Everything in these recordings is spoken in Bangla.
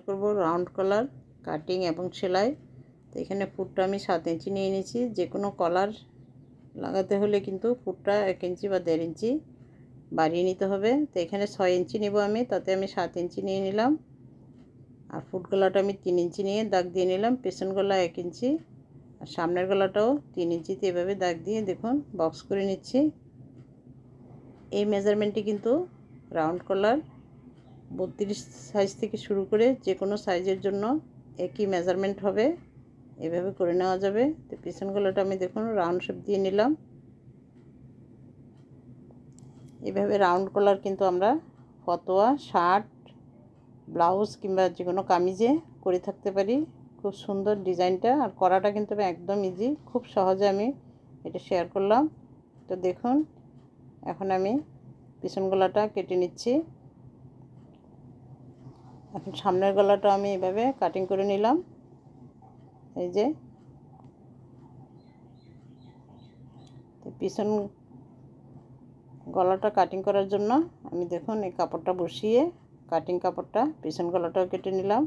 করব রাউন্ড কলার কাটিং এবং সেলাই। তো এখানে ফুটটা আমি 7 ইঞ্চি নিয়ে নিয়েছি। যে কোনো কলার লাগাতে হলে কিন্তু ফুটটা 1 ইঞ্চি বা 1.5 ইঞ্চি বাড়িয়ে নিতে হবে। তো এখানে 6 ইঞ্চি নেব আমি, তাতে আমি 7 ইঞ্চি নিয়ে নিলাম। আর ফুট গলাটা আমি 3 ইঞ্চি নিয়ে দাগ দিয়ে নিলাম। পেছন গলা 1 ইঞ্চি আর সামনের গলাটাও 3 ইঞ্চিতে এভাবে দাগ দিয়ে দেখুন বক্স করে নিচ্ছি। এই মেজারমেন্টটি কিন্তু রাউন্ড কলার 32 সাইজ থেকে শুরু করে যে কোনো সাইজের জন্য একই মেজারমেন্ট হবে, এভাবে করে নেওয়া যাবে। তো পিছন গলাটা আমি দেখুন রাউন্ড শেপ দিয়ে নিলাম। এভাবে রাউন্ড কলার কিন্তু আমরা ফতোয়া, শার্ট, ব্লাউজ কিংবা যে কোনো কামিজে করে থাকতে পারি। খুব সুন্দর ডিজাইনটা, আর করাটা কিন্তু একদম ইজি, খুব সহজে আমি এটা শেয়ার করলাম। তো দেখুন এখন আমি পিছন গলাটা কেটে নিচ্ছি। এখন সামনের গলাটা আমি এভাবে কাটিং করে নিলাম। এই যে পিছন গলাটা কাটিং করার জন্য আমি দেখুন এই কাপড়টা বসিয়ে কাটিং কাপড়টা পিছন গলাটাও কেটে নিলাম।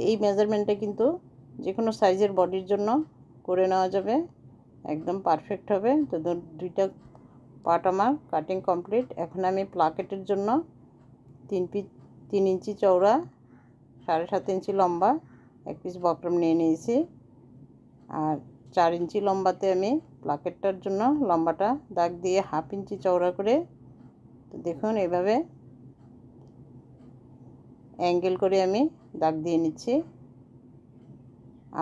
এই মেজারমেন্টটা কিন্তু যে কোনো সাইজের বডির জন্য করে নেওয়া যাবে, একদম পারফেক্ট হবে। তো দুইটা পার্ট আমার কাটিং কমপ্লিট। এখন আমি প্লাকেটের জন্য 3 ইঞ্চি চওড়া 7.5 ইঞ্চি লম্বা এক পিস বক্রম নিয়ে নিয়েছি। আর 4 ইঞ্চি লম্বাতে আমি প্লাকেটটার জন্য লম্বাটা দাগ দিয়ে 1/2 ইঞ্চি চওড়া করে, তো দেখুন এভাবে অ্যাঙ্গেল করে আমি দাগ দিয়ে নিচ্ছি।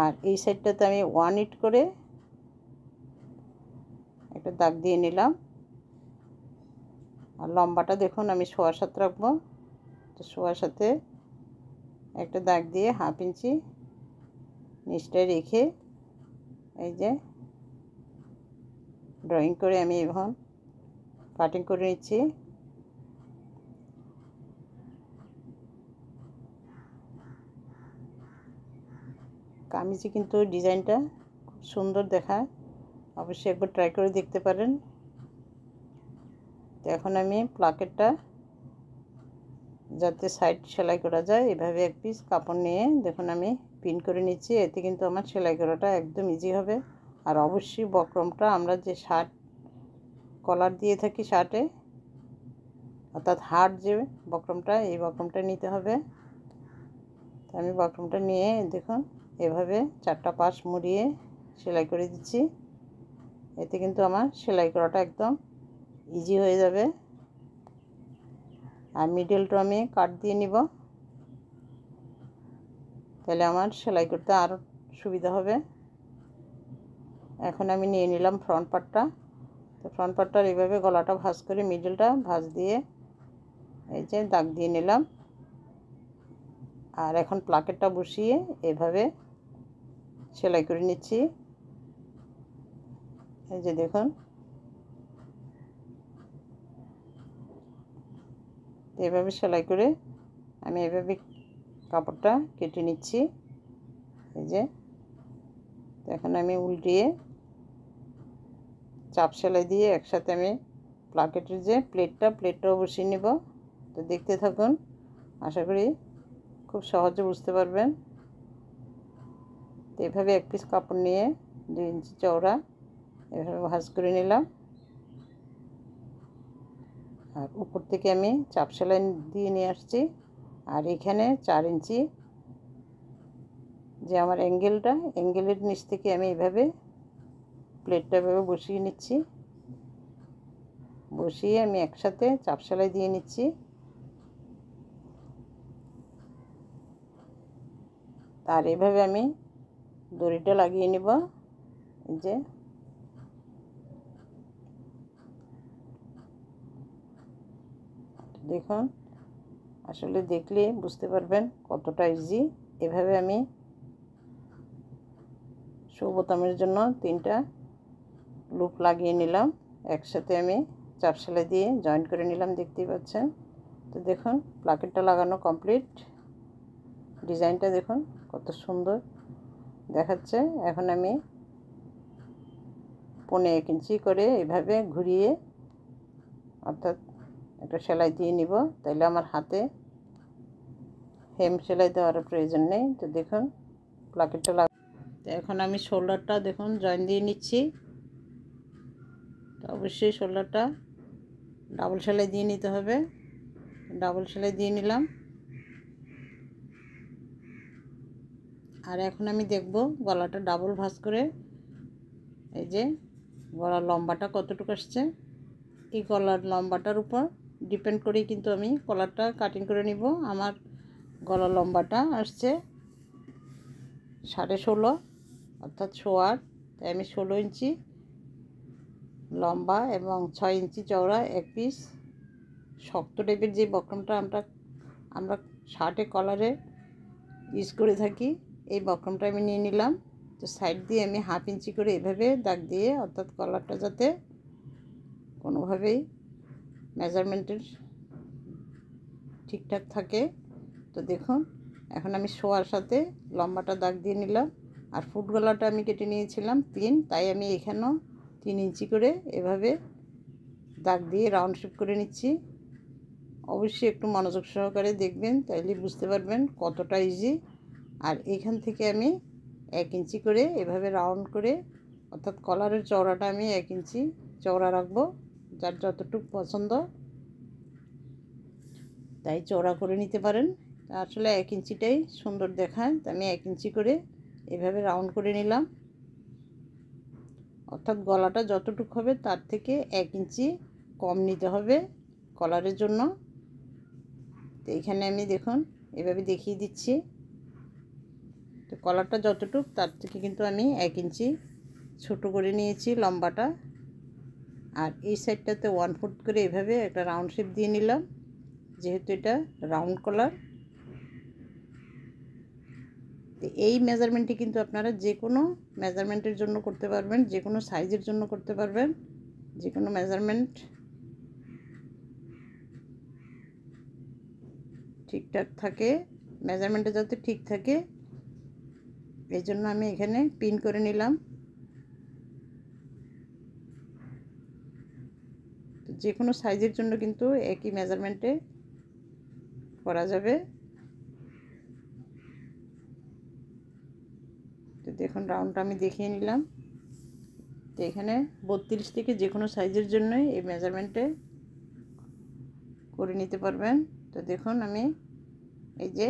আর এই সাইডটাতে আমি 1 ইঞ্চি করে একটা দাগ দিয়ে নিলাম। আর লম্বাটা দেখুন আমি 7.25 রাখবো। তো 7.25 একটা দাগ দিয়ে 1/2 ইঞ্চি নিচটায় রেখে এই যে ড্রয়িং করে আমি এখন কাটিং করে নিচ্ছি। কামিজে কিন্তু ডিজাইনটা খুব সুন্দর দেখায়, অবশ্যই একবার ট্রাই করে দেখতে পারেন। তো এখন আমি প্লাকেটটা যাতে সাইড সেলাই করা যায় এভাবে এক পিস কাপড় নিয়ে দেখুন আমি পিন করে নিচ্ছি। এতে কিন্তু আমার সেলাই করাটা একদম ইজি হবে। আর অবশ্যই বক্রমটা আমরা যে শার্ট কলার দিয়ে থাকি শার্টে, অর্থাৎ হার্ড যে বক্রমটা, এই বক্রমটা নিতে হবে। তো আমি বক্রমটা নিয়ে দেখুন এভাবে 4টা পাশ মুড়িয়ে সেলাই করে দিচ্ছি। এতে কিন্তু আমার সেলাই করাটা একদম ইজি হয়ে যাবে। আর মিডলটা আমি কাট দিয়ে নিব, তাহলে আমার সেলাই করতে আরও সুবিধা হবে। এখন আমি নিয়ে নিলাম ফ্রন্ট পার্টটা। তো ফ্রন্ট পার্টটার এইভাবে গলাটা ভাঁজ করে মিডলটা ভাঁজ দিয়ে এই যে দাগ দিয়ে নিলাম। আর এখন প্লাকেটটা বসিয়ে এভাবে সেলাই করে নিচ্ছি। এই যে দেখুন এভাবে সেলাই করে আমি এভাবে কাপড়টা কেটে নিচ্ছি। এই যে এখন আমি উল্টিয়ে চাপ সেলাই দিয়ে একসাথে আমি প্লাকেটের যে প্লেটটাও বসিয়ে নেব। তো দেখতে থাকুন, আশা করি খুব সহজে বুঝতে পারবেন। তো এভাবে এক পিস কাপড় নিয়ে 2 ইঞ্চি চওড়া এভাবে ভাঁজ করে নিলাম। আর উপর থেকে আমি চাপ সেলাই দিয়ে নিয়ে আসছি। আর এখানে 4 ইঞ্চি যে আমার অ্যাঙ্গেলের নিচ থেকে আমি এভাবে প্লেটটা এভাবে বসিয়ে নিচ্ছি। বসিয়ে আমি একসাথে চাপ সেলাই দিয়ে নিচ্ছি। আর এভাবে আমি দড়িটা লাগিয়ে নিব। এই যে দেখুন, আসলে দেখলে বুঝতে পারবেন কতটা ইজি। এভাবে আমি শো বোতামের জন্য 3টা লুপ লাগিয়ে নিলাম, একসাথে আমি চাপ সেলাই দিয়ে জয়েন করে নিলাম, দেখতেই পাচ্ছেন। তো দেখুন প্লাকেটটা লাগানো কমপ্লিট। ডিজাইনটা দেখুন কত সুন্দর দেখাচ্ছে। এখন আমি 1.5 ইঞ্চি করে এভাবে ঘুরিয়ে, অর্থাৎ একটা সেলাই দিয়ে নিব, তাইলে আমার হাতে হেম সেলাই দেওয়ার প্রয়োজন নেই। তো দেখুন প্লাকেটটা তো এখন আমি শোল্ডারটা দেখুন জয়েন দিয়ে নিচ্ছি। তো অবশ্যই শোল্ডারটা ডাবল সেলাই দিয়ে নিতে হবে। ডাবল সেলাই দিয়ে নিলাম। আর এখন আমি দেখব গলাটা ডাবল ভাঁজ করে, এই যে গলার লম্বাটা কতটুকু আসছে, এই গলার লম্বাটার উপর ডিপেন্ড করেই কিন্তু আমি কলারটা কাটিং করে নিব। আমার গলার লম্বাটা আসছে 16.5 অর্থাৎ 8.5, তাই আমি 16 ইঞ্চি লম্বা এবং 6 ইঞ্চি চওড়া এক পিস শক্ত টাইপের যে বক্রমটা আমরা শার্টে কলারে ইউজ করে থাকি, এই বক্রমটা আমি নিয়ে নিলাম। তো সাইড দিয়ে আমি 1/2 ইঞ্চি করে এভাবে দাগ দিয়ে, অর্থাৎ কলারটা যাতে কোনোভাবেই মেজারমেন্টের ঠিকঠাক থাকে। তো দেখুন এখন আমি শোয়ার সাথে লম্বাটা দাগ দিয়ে নিলাম। আর ফুট গলাটা আমি কেটে নিয়েছিলাম 3, তাই আমি এখানেও 3 ইঞ্চি করে এভাবে দাগ দিয়ে রাউন্ড শেপ করে নিচ্ছি। অবশ্যই একটু মনোযোগ সহকারে দেখবেন, তাইলে বুঝতে পারবেন কতটা ইজি। আর এইখান থেকে আমি 1 ইঞ্চি করে এভাবে রাউন্ড করে, অর্থাৎ কলারের চওড়াটা আমি 1 ইঞ্চি চওড়া রাখবো, যার যতটুকু পছন্দ তাই চওড়া করে নিতে পারেন। আসলে 1 ইঞ্চিটাই সুন্দর দেখায়, তো আমি 1 ইঞ্চি করে এভাবে রাউন্ড করে নিলাম। অর্থাৎ গলাটা যতটুকু হবে তার থেকে 1 ইঞ্চি কম নিতে হবে কলারের জন্য। তো এখানে আমি দেখুন এভাবে দেখিয়ে দিচ্ছি। তো কলারটা যতটুকু তার থেকে কিন্তু আমি 1 ইঞ্চি ছোট করে নিয়েছি লম্বাটা। আর এই সাইডটাতে 1/4 করে এভাবে একটা রাউন্ড শেপ দিয়ে নিলাম, যেহেতু এটা রাউন্ড কলার। তো এই মেজারমেন্টটি কিন্তু আপনারা যে কোনো মেজারমেন্টের জন্য করতে পারবেন, যে কোনো সাইজের জন্য করতে পারবেন, যে কোনো মেজারমেন্ট ঠিকঠাক থাকে, মেজারমেন্টে যাতে ঠিক থাকে এই জন্য আমি এখানে পিন করে নিলাম। তো যে কোনো সাইজের জন্য কিন্তু একই মেজারমেন্টে করা যাবে। তো দেখুন রাউন্ডটা আমি দেখিয়ে নিলাম। তো এখানে 32 থেকে যে কোনো সাইজের জন্যই এই মেজারমেন্টে করে নিতে পারবেন। তো দেখুন আমি এই যে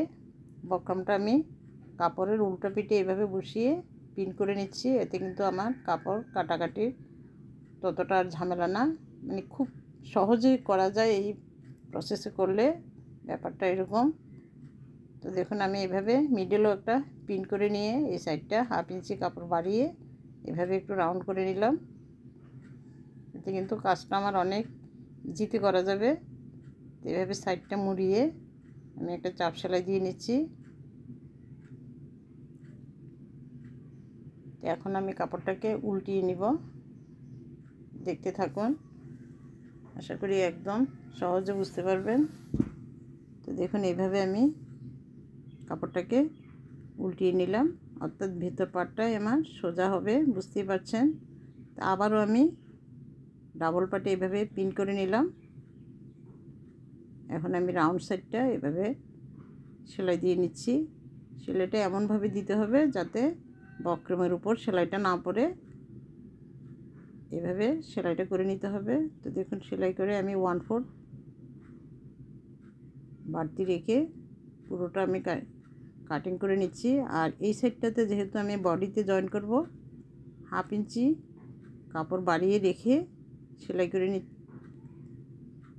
বক্রমটা আমি কাপড়ের উল্টো পিঠে এভাবে বসিয়ে পিন করে নিচ্ছি। এতে কিন্তু আমার কাপড় কাটাকাটির ততটা আর ঝামেলা না, মানে খুব সহজেই করা যায় এই প্রসেসে করলে, ব্যাপারটা এরকম। তো দেখুন আমি এভাবে মিডলেও একটা পিন করে নিয়ে এই সাইডটা 1/2 ইঞ্চি কাপড় বাড়িয়ে এভাবে একটু রাউন্ড করে নিলাম। এতে কিন্তু কাজটা আমার অনেক ইজিতে করা যাবে। এভাবে সাইডটা মুড়িয়ে আমি একটা চাপ সেলাই দিয়ে নিচ্ছি। তো এখন আমি কাপড়টাকে উল্টিয়ে নিব, দেখতে থাকুন, আশা করি একদম সহজে বুঝতে পারবেন। তো দেখুন এইভাবে আমি কাপড়টাকে উল্টিয়ে নিলাম, অর্থাৎ ভেতর পাটটাই আমার সোজা হবে, বুঝতেই পারছেন। তা আবারও আমি ডাবল পাটে এভাবে পিন করে নিলাম। এখন আমি রাউন্ড সাইডটা এভাবে সেলাই দিয়ে নিচ্ছি। সেলাইটা এমনভাবে দিতে হবে যাতে বক্রমের উপর সেলাইটা না পড়ে, এভাবে সেলাইটা করে নিতে হবে। তো দেখুন সেলাই করে আমি 1/4 বাড়তি রেখে পুরোটা আমি কাটিং করে নিচ্ছি। আর এই সাইডটাতে যেহেতু আমি বডিতে জয়েন করব, 1/2 ইঞ্চি কাপড় বাড়িয়ে রেখে সেলাই করে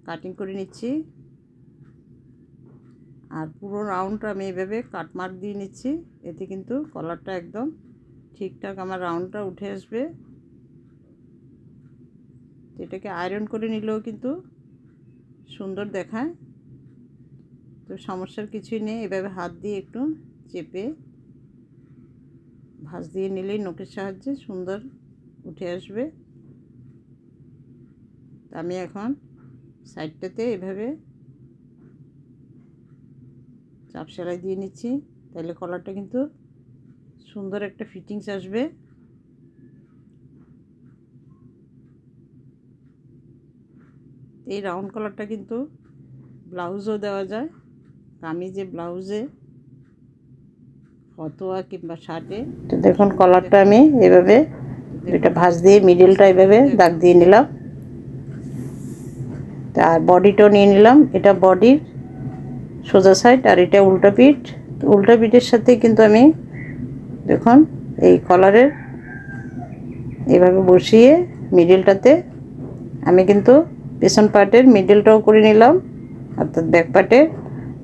কাটিং করে নিচ্ছি। আর পুরো রাউন্ডটা আমি এভাবে কাট মার্ক দিয়ে নিচ্ছি, এতে কিন্তু কলারটা একদম ঠিকঠাক আমার রাউন্ডটা উঠে আসবে। এটাকে আয়রন করে নিলেও কিন্তু সুন্দর দেখায়। তো সমস্যার কিছুই নেই, এভাবে হাত দিয়ে একটু চেপে ভাঁজ দিয়ে নিলেই নখের সাহায্যে সুন্দর উঠে আসবে। আমি এখন সাইডটাতে এভাবে চাপ সেলাই দিয়ে নিচ্ছি, তাহলে কলারটা কিন্তু সুন্দর একটা ফিটিংস আসবে। এই রাউন্ড কলারটা কিন্তু ব্লাউজও দেওয়া যায়, কামিজে, ব্লাউজে, ফতোয়া কিংবা শার্টে। তো দেখুন কলারটা আমি এভাবে দুইটা ভাঁজ দিয়ে মিডিলটা এভাবে দাগ দিয়ে নিলাম। আর বডিটাও নিয়ে নিলাম। এটা বডির সোজা সাইড আর এটা উল্টা পিঠ। তো উল্টা পিঠের সাথে কিন্তু আমি দেখুন এই কলারের এভাবে বসিয়ে মিডিলটাতে আমি কিন্তু পেছন পার্টের মিডিলটাও করে নিলাম, অর্থাৎ ব্যাক পার্টের।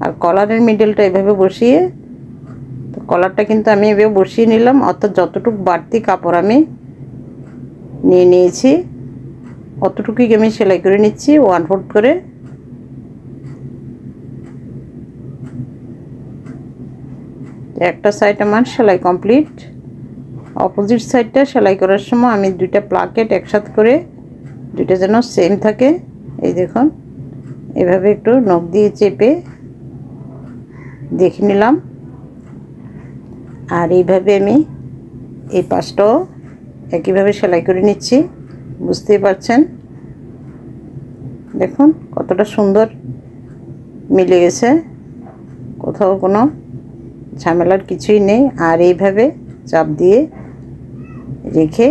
আর কলারের মিডিলটা এভাবে বসিয়ে, তো কলারটা কিন্তু আমি এভাবে বসিয়ে নিলাম, অর্থাৎ যতটুকু বাড়তি কাপড় আমি নিয়ে নিয়েছি অতটুকুই আমি সেলাই করে নিচ্ছি 1/4 করে। একটা সাইড আমার সেলাই কমপ্লিট। অপোজিট সাইডটা সেলাই করার সময় আমি দুইটা প্লাকেট একসাথে করে, দুইটা যেন সেম থাকে, এই দেখুন এভাবে একটু নখ দিয়ে চেপে দেখে নিলাম। আর এইভাবে আমি এই পাশটাও একইভাবে সেলাই করে নিচ্ছি। বুঝতেই পারছেন দেখুন কতটা সুন্দর মিলে গেছে, কোথাও কোনো ঝামেলার কিছুই নেই। আর এইভাবে চাপ দিয়ে রেখে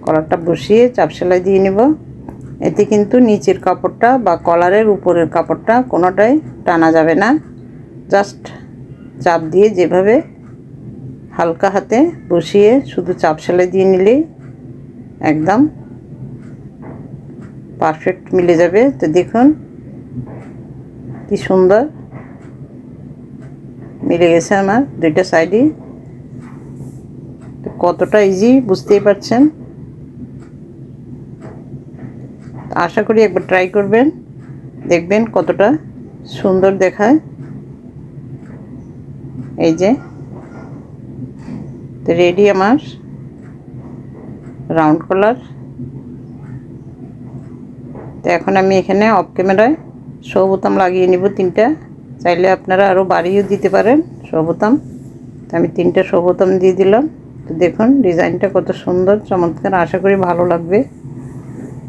কলারটা বসিয়ে চাপ সেলাই দিয়ে নেব। এতে কিন্তু নিচের কাপড়টা বা কলারের উপরের কাপড়টা কোনোটাই টানা যাবে না। জাস্ট চাপ দিয়ে যেভাবে হালকা হাতে বসিয়ে শুধু চাপ সেলাই দিয়ে নিলেই একদম পারফেক্ট মিলে যাবে। তো দেখুন কি সুন্দর মিলে গেছে আমার দুইটা সাইডই। তো কতটা ইজি বুঝতেই পারছেন। আশা করি একবার ট্রাই করবেন, দেখবেন কতটা সুন্দর দেখায়। এই যে তো রেডি আমার রাউন্ড কলার। তো এখন আমি এখানে অফ ক্যামেরায় শো বোতাম লাগিয়ে নিব 3টা। চাইলে আপনারা আরও বাড়িয়েও দিতে পারেন শো বোতাম। তো আমি 3টা শো বোতাম দিয়ে দিলাম। তো দেখুন ডিজাইনটা কত সুন্দর চমৎকার, আশা করি ভালো লাগবে।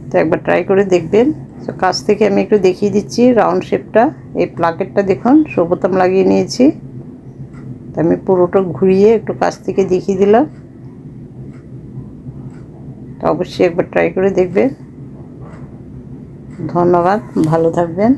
তো একবার ট্রাই করে দেখবেন। তো কাছ থেকে আমি একটু দেখিয়ে দিচ্ছি রাউন্ড শেপটা। এই প্লাকেটটা দেখুন শো বোতাম লাগিয়ে নিয়েছি। তো আমি পুরোটা ঘুরিয়ে একটু কাছ থেকে দেখিয়ে দিলাম। তো অবশ্যই একবার ট্রাই করে দেখবেন। ধন্যবাদ, ভালো থাকবেন।